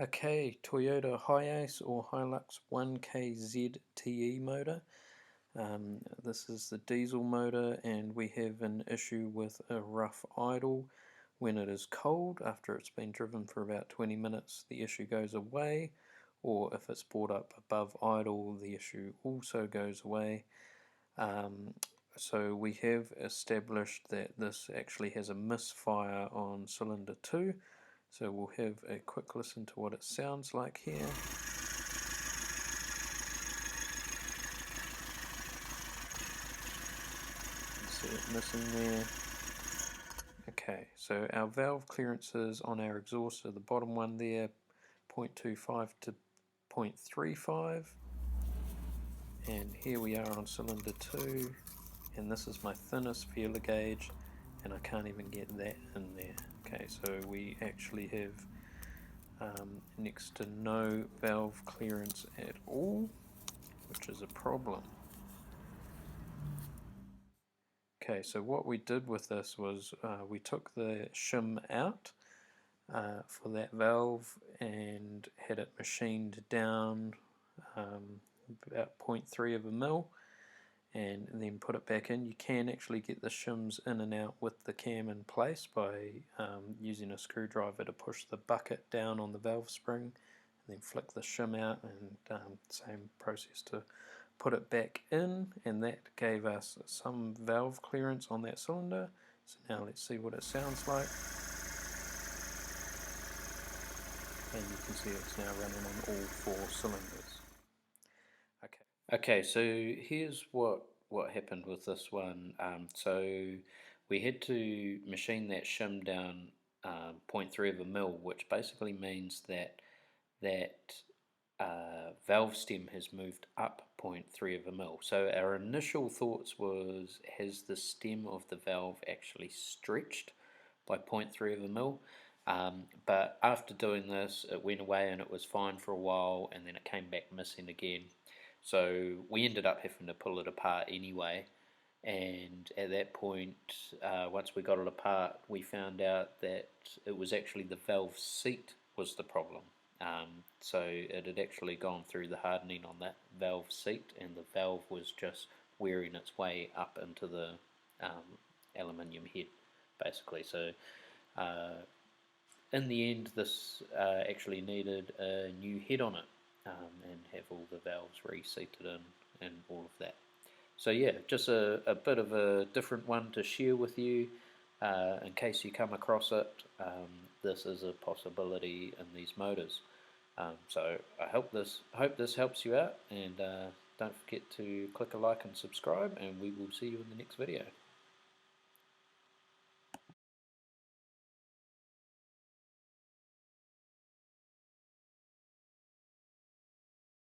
Okay, Toyota hiace or Hilux 1kz-te motor. This is the diesel motor, and we have an issue with a rough idle. When it is cold, after it's been driven for about 20 minutes, the issue goes away, or if it's brought up above idle, the issue also goes away. So we have established that this actually has a misfire on cylinder 2. So we'll have a quick listen to what it sounds like here. See it missing there. Okay, so our valve clearances on our exhaust are the bottom one there, 0.25 to 0.35. And here we are on cylinder 2, and this is my thinnest feeler gauge, and I can't even get that in there. Okay, so we actually have next to no valve clearance at all, which is a problem. Okay, so what we did with this was we took the shim out for that valve and had it machined down about 0.3 of a mil, and then put it back in. You can actually get the shims in and out with the cam in place by using a screwdriver to push the bucket down on the valve spring and then flick the shim out, and same process to put it back in, and that gave us some valve clearance on that cylinder. So now let's see what it sounds like. And you can see it's now running on all 4 cylinders. Okay, so here's what happened with this one. So we had to machine that shim down 0.3 of a mil, which basically means that valve stem has moved up 0.3 of a mil. So our initial thoughts was, has the stem of the valve actually stretched by 0.3 of a mil? But after doing this, it went away and it was fine for a while, and then it came back missing again. So we ended up having to pull it apart anyway, and at that point, once we got it apart, we found out that it was actually the valve seat was the problem. So it had actually gone through the hardening on that valve seat, and the valve was just wearing its way up into the aluminium head, basically. So in the end, this actually needed a new head on it, and have all the valves reseated in and all of that. So yeah, just a bit of a different one to share with you in case you come across it. This is a possibility in these motors. So I hope this helps you out, and don't forget to click a like and subscribe, and we will see you in the next video.